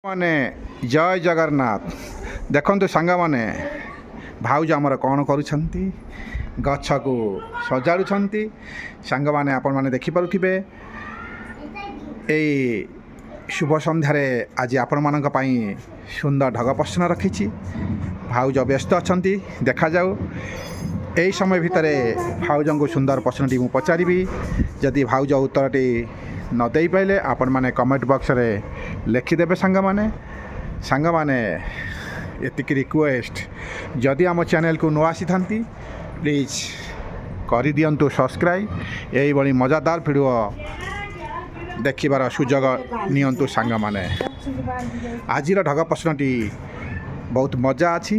ମାନେ ଜୟ ଜଗନ୍ନାଥ। ଦେଖନ୍ତୁ ସାଙ୍ଗମାନେ, ଭାଉଜ ଆମର କ'ଣ କରୁଛନ୍ତି? ଗଛକୁ ସଜାଡ଼ୁଛନ୍ତି। ସାଙ୍ଗମାନେ ଆପଣମାନେ ଦେଖିପାରୁଥିବେ, ଏଇ ଶୁଭ ସନ୍ଧ୍ୟାରେ ଆଜି ଆପଣମାନଙ୍କ ପାଇଁ ସୁନ୍ଦର ଢଗ ପ୍ରଶ୍ନ ରଖିଛି। ଭାଉଜ ବ୍ୟସ୍ତ ଅଛନ୍ତି, ଦେଖାଯାଉ। ଏହି ସମୟ ଭିତରେ ଭାଉଜଙ୍କୁ ସୁନ୍ଦର ପ୍ରଶ୍ନଟି ମୁଁ ପଚାରିବି। ଯଦି ଭାଉଜ ଉତ୍ତରଟି ନ ଦେଇପାରିଲେ ଆପଣମାନେ କମେଣ୍ଟ ବକ୍ସରେ ଲେଖିଦେବେ। ସାଙ୍ଗମାନେ ଏତିକି ରିକ୍ୱେଷ୍ଟ, ଯଦି ଆମ ଚ୍ୟାନେଲକୁ ନ ଆସିଥାନ୍ତି ପ୍ଲିଜ୍ କରିଦିଅନ୍ତୁ ସବସ୍କ୍ରାଇବ୍। ଏଇଭଳି ମଜାଦାର ଭିଡ଼ିଓ ଦେଖିବାର ସୁଯୋଗ ନିଅନ୍ତୁ ସାଙ୍ଗମାନେ। ଆଜିର ଢଗ ପ୍ରଶ୍ନଟି ବହୁତ ମଜା ଅଛି,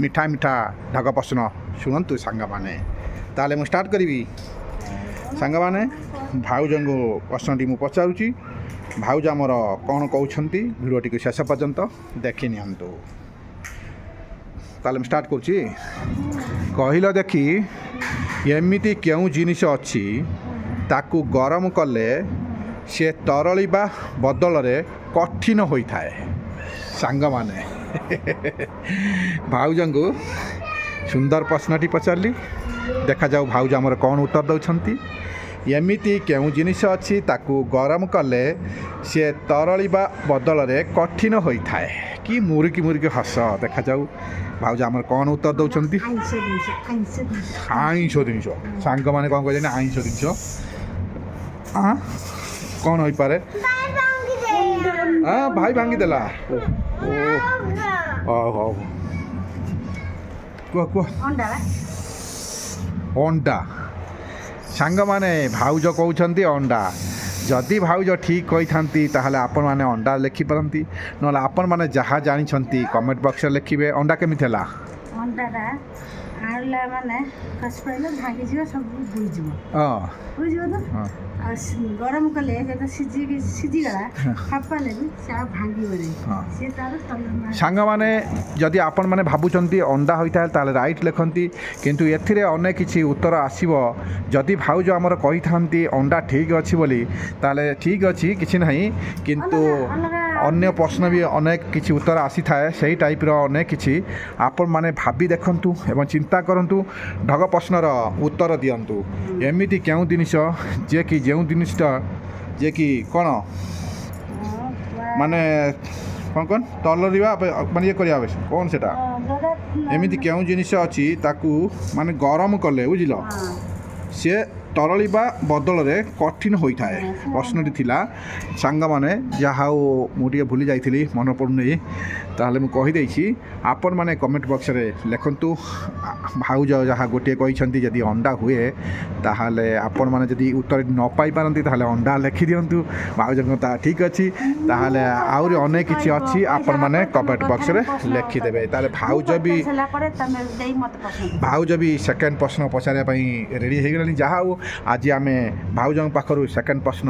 ମିଠା ମିଠା ଢଗ ପ୍ରଶ୍ନ ଶୁଣନ୍ତୁ ସାଙ୍ଗମାନେ। ତାହେଲେ ମୁଁ ଷ୍ଟାର୍ଟ କରିବି। ସାଙ୍ଗମାନେ, ଭାଉଜଙ୍କୁ ପ୍ରଶ୍ନଟି ମୁଁ ପଚାରୁଛି। ଭାଉଜ ଆମର କ'ଣ କହୁଛନ୍ତି ଭିଡ଼ିଓଟିକୁ ଶେଷ ପର୍ଯ୍ୟନ୍ତ ଦେଖି ନିଅନ୍ତୁ। ତାହେଲେ ମୁଁ ଷ୍ଟାର୍ଟ କରୁଛି। କହିଲ ଦେଖି, ଏମିତି କେଉଁ ଜିନିଷ ଅଛି ତାକୁ ଗରମ କଲେ ସେ ତରଳିବା ବଦଳରେ କଠିନ ହୋଇଥାଏ? ସାଙ୍ଗମାନେ, ଭାଉଜଙ୍କୁ ସୁନ୍ଦର ପ୍ରଶ୍ନଟି ପଚାରିଲି। ଦେଖାଯାଉ ଭାଉଜ ଆମର କ'ଣ ଉତ୍ତର ଦେଉଛନ୍ତି। ଏମିତି କେଉଁ ଜିନିଷ ଅଛି ତାକୁ ଗରମ କଲେ ସେ ତରଳିବା ବଦଳରେ କଠିନ ହୋଇଥାଏ? କି ମୁରୁକି ହସ। ଦେଖାଯାଉ ଭାଉଜ ଆମର କ'ଣ ଉତ୍ତର ଦେଉଛନ୍ତି। ଆଇଁଷ ଜିନିଷ। ସାଙ୍ଗମାନେ କ'ଣ କହିଛନ୍ତି? ଆଇଁଷ ଜିନିଷ। କ'ଣ ହୋଇପାରେ? ଭାଇ ଭାଙ୍ଗିଦେଲା। ହଉ କୁହ। ଅଣ୍ଡା। ସାଙ୍ଗମାନେ, ଭାଉଜ କହୁଛନ୍ତି ଅଣ୍ଡା। ଯଦି ଭାଉଜ ଠିକ୍ କହିଥାନ୍ତି ତାହେଲେ ଆପଣମାନେ ଅଣ୍ଡା ଲେଖିପାରନ୍ତି, ନହେଲେ ଆପଣମାନେ ଯାହା ଜାଣିଛନ୍ତି କମେଣ୍ଟ ବକ୍ସରେ ଲେଖିବେ। ଅଣ୍ଡା କେମିତି ହେଲା? ଅଣ୍ଡାଟା ଆଣିଲା ମାନେ ଖସି ପଡ଼ିଲେ ଭାଙ୍ଗିଯିବ, ସବୁ ବୁଡ଼ିଯିବ ତ। ଆଉ ଗରମ କଲେ ଯେତେ ସିଝିଗଲା ହାପାଲେ ବି ସେ ଆଉ ଭାଙ୍ଗିବନି, ସେ ତାର ସାଙ୍ଗମାନେ, ଯଦି ଆପଣମାନେ ଭାବୁଛନ୍ତି ଅଣ୍ଡା ହୋଇଥାଏ ତାହେଲେ ରାଇଟ୍ ଲେଖନ୍ତି, କିନ୍ତୁ ଏଥିରେ ଅନେକ କିଛି ଉତ୍ତର ଆସିବ। ଯଦି ଭାଉଜ ଆମର କହିଥାନ୍ତି ଅଣ୍ଡା ଠିକ୍ ଅଛି ବୋଲି, ତାହେଲେ ଠିକ୍ ଅଛି, କିଛି ନାହିଁ। କିନ୍ତୁ ଅନ୍ୟ ପ୍ରଶ୍ନ ବି ଅନେକ କିଛି ଉତ୍ତର ଆସିଥାଏ, ସେହି ଟାଇପ୍ର ଅନେକ କିଛି। ଆପଣମାନେ ଭାବି ଦେଖନ୍ତୁ ଏବଂ ଚିନ୍ତା କରନ୍ତୁ, ଢଗ ପ୍ରଶ୍ନର ଉତ୍ତର ଦିଅନ୍ତୁ। ଏମିତି କେଉଁ ଜିନିଷ ଯେଉଁ ଜିନିଷଟା କ'ଣ ମାନେ ତରଳିବା ମାନେ କରିବା କ'ଣ ସେଟା? ଏମିତି କେଉଁ ଜିନିଷ ଅଛି ତାକୁ ମାନେ ଗରମ କଲେ, ବୁଝିଲ, ସେ ତରଳିବା ବଦଳରେ କଠିନ ହୋଇଥାଏ। ପ୍ରଶ୍ନଟି ଥିଲା ସାଙ୍ଗମାନେ। ଯାହା ହଉ ମୁଁ ଟିକେ ଭୁଲି ଯାଇଥିଲି, ମନେ ପଡ଼ୁନି, ତାହେଲେ ମୁଁ କହିଦେଇଛି। ଆପଣମାନେ କମେଣ୍ଟ ବକ୍ସରେ ଲେଖନ୍ତୁ ଭାଉଜ ଯାହା ଗୋଟିଏ କହିଛନ୍ତି ଯଦି ଅଣ୍ଡା ହୁଏ, ତାହେଲେ ଆପଣମାନେ ଯଦି ଉତ୍ତର ନ ପାଇପାରନ୍ତି ତାହେଲେ ଅଣ୍ଡା ଲେଖିଦିଅନ୍ତୁ। ଭାଉଜଙ୍କ ତାହା ଠିକ୍ ଅଛି। ତାହେଲେ ଆହୁରି ଅନେକ କିଛି ଅଛି, ଆପଣମାନେ କମେଣ୍ଟ ବକ୍ସରେ ଲେଖିଦେବେ। ତାହେଲେ ଭାଉଜ ବି ସେକେଣ୍ଡ ପ୍ରଶ୍ନ ପଚାରିବା ପାଇଁ ରେଡ଼ି ହେଇଗଲେଣି। ଯାହା ହଉ ଆଜି ଆମେ ଭାଉଜଙ୍କ ପାଖରୁ ସେକେଣ୍ଡ ପ୍ରଶ୍ନ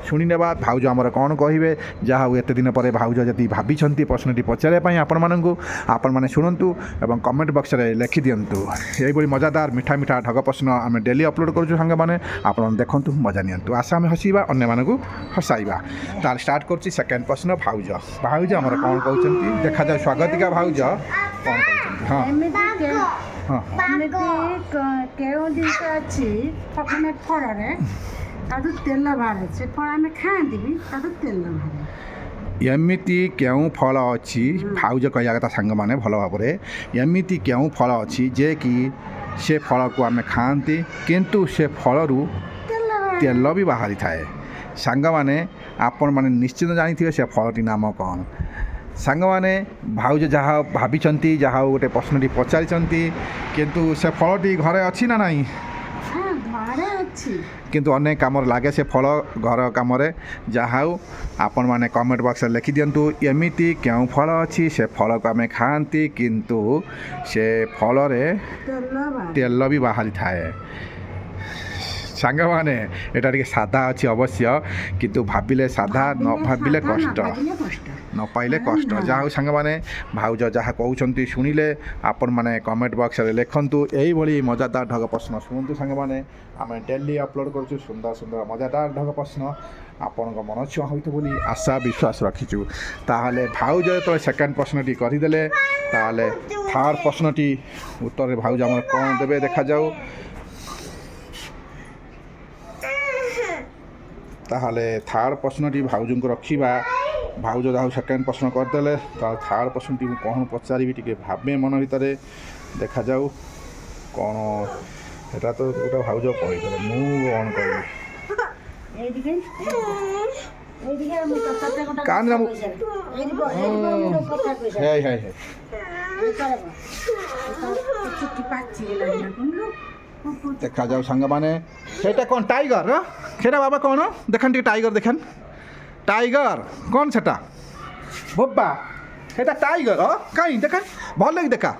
ଶୁଣିନେବା, ଭାଉଜ ଆମର କ'ଣ କହିବେ। ଯାହା ହଉ ଏତେ ଦିନ ପରେ ଭାଉଜ ଯଦି ଭାବିଛନ୍ତି ପ୍ରଶ୍ନଟି ପଚାରିବା ପାଇଁ ଆପଣମାନଙ୍କୁ, ଆପଣମାନେ ଶୁଣନ୍ତୁ ଏବଂ କମେଣ୍ଟ ବକ୍ସରେ ଲେଖିଦିଅନ୍ତୁ। ଏହିଭଳି ମଜାଦାର ମିଠା ଢଗ ପ୍ରଶ୍ନ ଆମେ ଡେଲି ଅପଲୋଡ଼ କରୁଛୁ ସାଙ୍ଗମାନେ। ଆପଣମାନେ ଦେଖନ୍ତୁ, ମଜା ନିଅନ୍ତୁ। ଆଶା ଆମେ ହସିବା, ଅନ୍ୟମାନଙ୍କୁ ହସାଇବା। ତାହେଲେ ଷ୍ଟାର୍ଟ କରୁଛି ସେକେଣ୍ଡ ପ୍ରଶ୍ନ। ଭାଉଜ ଆମର କ'ଣ କହୁଛନ୍ତି ଦେଖାଯାଉ। ସ୍ୱାଗତିକା ଭାଉଜ କ'ଣ କହୁଛନ୍ତି? ଏମିତି କେଉଁ ଜିନିଷ ଅଛି ମାନେ ଫଳରେ ତାଠୁ ତେଲ ବାହାରେ, ସେ ଫଳ ଆମେ ଖାଆନ୍ତି ବି, ତାଠୁ ତେଲ ବାହାରେ। ଏମିତି କେଉଁ ଫଳ ଅଛି, ଭାଉଜ କହିବା କଥା ସାଙ୍ଗମାନେ ଭଲ ଭାବରେ, ଏମିତି କେଉଁ ଫଳ ଅଛି ଯେ କି ସେ ଫଳକୁ ଆମେ ଖାଆନ୍ତି କିନ୍ତୁ ସେ ଫଳରୁ ତେଲ ବି ବାହାରିଥାଏ? ସାଙ୍ଗମାନେ, ଆପଣମାନେ ନିଶ୍ଚିତ ଜାଣିଥିବେ ସେ ଫଳଟି ନାମ କ'ଣ। ସାଙ୍ଗମାନେ, ଭାଉଜ ଯାହା ଭାବିଛନ୍ତି, ଯାହା ହଉ ଗୋଟେ ପ୍ରଶ୍ନଟି ପଚାରିଛନ୍ତି, କିନ୍ତୁ ସେ ଫଳଟି ଘରେ ଅଛି ନା ନାହିଁ? କିନ୍ତୁ ଅନେକ କାମରେ ଲାଗେ ସେ ଫଳ, ଘର କାମରେ। ଯାହା ହଉ ଆପଣମାନେ କମେଣ୍ଟ ବକ୍ସରେ ଲେଖିଦିଅନ୍ତୁ, ଏମିତି କେଉଁ ଫଳ ଅଛି ସେ ଫଳକୁ ଆମେ ଖାଆନ୍ତି କିନ୍ତୁ ସେ ଫଳରେ ତେଲ ବି ବାହାରିଥାଏ? ସାଙ୍ଗମାନେ, ଏଇଟା ଟିକେ ସାଧା ଅଛି ଅବଶ୍ୟ, କିନ୍ତୁ ଭାବିଲେ ସାଧା, ନ ଭାବିଲେ କଷ୍ଟ। ନ ପାଇଲେ କଷ୍ଟ। ଯାହା ହଉ ସାଙ୍ଗମାନେ ଭାଉଜ ଯାହା କହୁଛନ୍ତି ଶୁଣିଲେ ଆପଣମାନେ କମେଣ୍ଟ ବକ୍ସରେ ଲେଖନ୍ତୁ। ଏଇଭଳି ମଜାଦାର ଢଗ ପ୍ରଶ୍ନ ଶୁଣନ୍ତୁ ସାଙ୍ଗମାନେ। ଆମେ ଡେଲି ଅପଲୋଡ଼ କରୁଛୁ ସୁନ୍ଦର ସୁନ୍ଦର ମଜାଦାର ଢଗ ପ୍ରଶ୍ନ। ଆପଣଙ୍କ ମନ ଛୁଆଁ ହୋଇଥିବ ବୋଲି ଆଶା ବିଶ୍ୱାସ ରଖିଛୁ। ତାହେଲେ ଭାଉଜ ଯେତେବେଳେ ସେକେଣ୍ଡ ପ୍ରଶ୍ନଟି କରିଦେଲେ ତାହେଲେ ଥାର୍ଡ଼ ପ୍ରଶ୍ନଟି ଉତ୍ତରରେ ଭାଉଜ ଆମର କ'ଣ ଦେବେ ଦେଖାଯାଉ। ତାହେଲେ ଥାର୍ଡ଼ ପ୍ରଶ୍ନଟି ଭାଉଜଙ୍କୁ ରଖିବା। ଭାଉଜ ଯାହା ସେକେଣ୍ଡ ପ୍ରଶ୍ନ କରିଦେଲେ ତାହେଲେ ଥାର୍ଡ଼ ପ୍ରଶ୍ନଟି ମୁଁ କ'ଣ ପଚାରିବି ଟିକେ ଭାବେ ମନ ଭିତରେ। ଦେଖାଯାଉ କ'ଣ ସେଟା ତ ଗୋଟେ ଭାଉଜ କହିଦେଲେ ମୁଁ କ'ଣ କହିବି। କାନ୍ଦିନା ମୁଁ ହେ ହେ ହେ ଦେଖାଯାଉ ସାଙ୍ଗମାନେ ସେଇଟା କ'ଣ ଟାଇଗର ସେଇଟା ବାବା କ'ଣ ଦେଖାନ ଟିକେ ଟାଇଗର ଦେଖାନ ଟାଇଗର କ'ଣ ସେଟା ବୋବା ସେଇଟା ଟାଇଗର କାହିଁ ଦେଖା ଭଲ ଲାଗି ଦେଖା।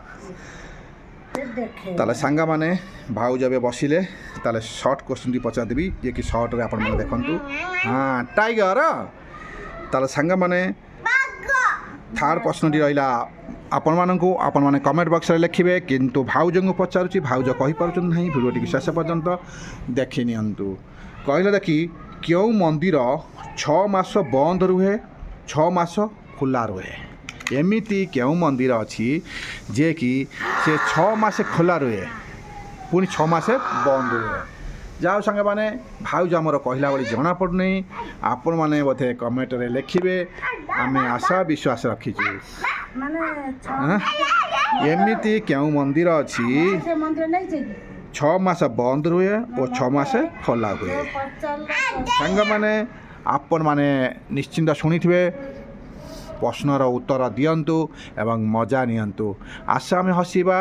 ତାହେଲେ ସାଙ୍ଗମାନେ ଭାଉଜ ଏବେ ବସିଲେ ତାହେଲେ ସର୍ଟ କ୍ୱେଶ୍ଚନଟି ପଚାରିଦେବି ଯିଏକି ସର୍ଟରେ ଆପଣମାନେ ଦେଖନ୍ତୁ। ହଁ ଟାଇଗର। ତାହେଲେ ସାଙ୍ଗମାନେ ଥାର୍ଡ଼ ପ୍ରଶ୍ନଟି ରହିଲା ଆପଣମାନଙ୍କୁ। ଆପଣମାନେ କମେଣ୍ଟ ବକ୍ସରେ ଲେଖିବେ କିନ୍ତୁ ଭାଉଜଙ୍କୁ ପଚାରୁଛି ଭାଉଜ କହିପାରୁଛନ୍ତି ନାହିଁ। ଭିଡ଼ିଓଟିକୁ ଶେଷ ପର୍ଯ୍ୟନ୍ତ ଦେଖି ନିଅନ୍ତୁ। କହିଲେ ଦେଖି କେଉଁ ମନ୍ଦିର 6 ମାସ ବନ୍ଦ ରୁହେ 6 ମାସ ଖୋଲା ରୁହେ। ଏମିତି କେଉଁ ମନ୍ଦିର ଅଛି ଯିଏକି ସେ 6 ମାସ ଖୋଲା ରୁହେ ପୁଣି 6 ମାସ ବନ୍ଦ ରୁହେ। ଯାଉ ସାଙ୍ଗମାନେ ଭାଉଜ ଆମର କହିଲା ଭଳି ଜଣାପଡ଼ୁନାହିଁ। ଆପଣମାନେ ବୋଧେ କମେଣ୍ଟରେ ଲେଖିବେ ଆମେ ଆଶା ବିଶ୍ୱାସ ରଖିଛୁ। ଏମିତି କେଉଁ ମନ୍ଦିର ଅଛି 6 ମାସ ବନ୍ଦ ରୁହେ ଓ 6 ମାସ ଖୋଲା ହୁଏ। ସାଙ୍ଗମାନେ ଆପଣମାନେ ନିଶ୍ଚିନ୍ତ ଶୁଣିଥିବେ। ପ୍ରଶ୍ନର ଉତ୍ତର ଦିଅନ୍ତୁ ଏବଂ ମଜା ନିଅନ୍ତୁ। ଆଶା ଆମେ ହସିବା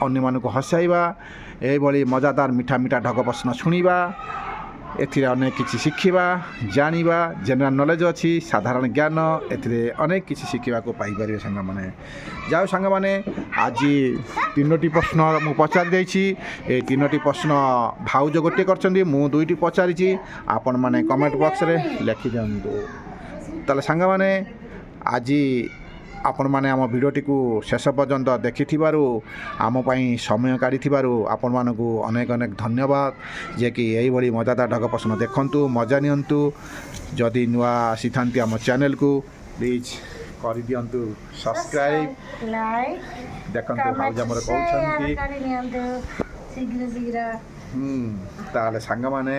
ଅନ୍ୟମାନଙ୍କୁ ହସାଇବା। ଏଇଭଳି ମଜାଦାର ମିଠା ମିଠା ଢଗ ପ୍ରଶ୍ନ ଶୁଣିବା। ଏଥିରେ ଅନେକ କିଛି ଶିଖିବା ଜାଣିବା। ଜେନେରାଲ ନଲେଜ ଅଛି ସାଧାରଣ ଜ୍ଞାନ ଏଥିରେ ଅନେକ କିଛି ଶିଖିବାକୁ ପାଇପାରିବେ ସାଙ୍ଗମାନେ। ଯାଉ ସାଙ୍ଗମାନେ ଆଜି 3ଟି ପ୍ରଶ୍ନ ମୁଁ ପଚାରି ଦେଇଛି। ଏଇ 3ଟି ପ୍ରଶ୍ନ ଭାଉଜ ଗୋଟିଏ କରିଛନ୍ତି ମୁଁ 2ଟି ପଚାରିଛି। ଆପଣମାନେ କମେଣ୍ଟ ବକ୍ସରେ ଲେଖିଦିଅନ୍ତୁ। ତାହେଲେ ସାଙ୍ଗମାନେ ଆଜି ଆପଣମାନେ ଆମ ଭିଡ଼ିଓଟିକୁ ଶେଷ ପର୍ଯ୍ୟନ୍ତ ଦେଖିଥିବାରୁ ଆମ ପାଇଁ ସମୟ କାଢ଼ିଥିବାରୁ ଆପଣମାନଙ୍କୁ ଅନେକ ଅନେକ ଧନ୍ୟବାଦ। ଯିଏକି ଏଇଭଳି ମଜାଦାର ଢଗ ପ୍ରଶ୍ନ ଦେଖନ୍ତୁ ମଜା ନିଅନ୍ତୁ। ଯଦି ନୂଆ ଆସିଥାନ୍ତି ଆମ ଚ୍ୟାନେଲକୁ ପ୍ଲିଜ୍ କରିଦିଅନ୍ତୁ ସବସ୍କ୍ରାଇବ୍। ଦେଖନ୍ତୁ ଭାଉଜ ଆମର କହୁଛନ୍ତି। ତାହେଲେ ସାଙ୍ଗମାନେ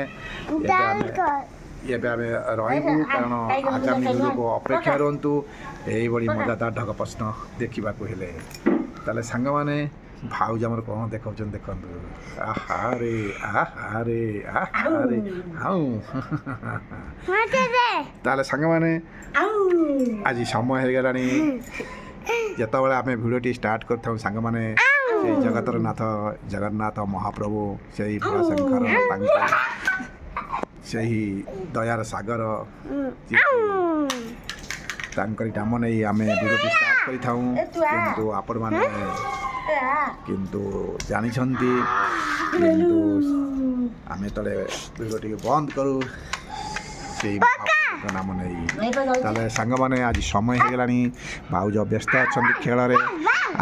ଏବେ ଆମେ ରହିବୁ କାରଣ ଆଗାମୀ ଭିଡ଼ିଓକୁ ଅପେକ୍ଷା ରୁହନ୍ତୁ। ଏଇଭଳି ମଜାଦାର ଢଗ ପ୍ରଶ୍ନ ଦେଖିବାକୁ ହେଲେ। ତାହେଲେ ସାଙ୍ଗମାନେ ଭାଉଜ ଆମର କ'ଣ ଦେଖାଉଛନ୍ତି ଦେଖନ୍ତୁ। ଆହାରେ ଆହାରେ ଆହାରେ ଆଉ ତାହେଲେ ସାଙ୍ଗମାନେ ଆଜି ସମୟ ହେଇଗଲାଣି। ଯେତେବେଳେ ଆମେ ଭିଡ଼ିଓଟି ଷ୍ଟାର୍ଟ କରିଥାଉ ସାଙ୍ଗମାନେ ସେଇ ଜଗତର ନାଥ ଜଗନ୍ନାଥ ମହାପ୍ରଭୁ ସେଇ ଭୋଳାଶଙ୍କର ତାଙ୍କ ସେହି ଦୟାର ସାଗର ତାଙ୍କରି ନାମ ନେଇ ଆମେ ଭିଡ଼ିଓଟି ଷ୍ଟାର୍ଟ କରିଥାଉ। କିନ୍ତୁ ଆପଣମାନେ କିନ୍ତୁ ଜାଣିଛନ୍ତି କିନ୍ତୁ ଆମେ ଯେତେବେଳେ ଭିଡ଼ିଓଟିକୁ ବନ୍ଦ କରୁ ସେଇ ମହାପ୍ରଭୁଙ୍କ ନାମ ନେଇ। ତାହେଲେ ସାଙ୍ଗମାନେ ଆଜି ସମୟ ହେଇଗଲାଣି। ଭାଉଜ ବ୍ୟସ୍ତ ଅଛନ୍ତି ଖେଳରେ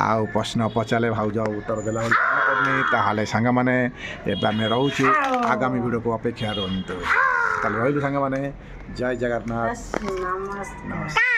ଆଉ ପ୍ରଶ୍ନ ପଚାରିଲେ ଭାଉଜ ଉତ୍ତର ଦେଲା ଭଳି ଜଣାପଡ଼ୁନି। ତାହେଲେ ସାଙ୍ଗମାନେ ଏବେ ଆମେ ରହୁଛୁ ଆଗାମୀ ଭିଡ଼ିଓକୁ ଅପେକ୍ଷା ରୁହନ୍ତୁ। ତାହେଲେ ରହିଲୁ ସାଙ୍ଗମାନେ ଜୟ ଜଗନ୍ନାଥ ନମସ୍କାର।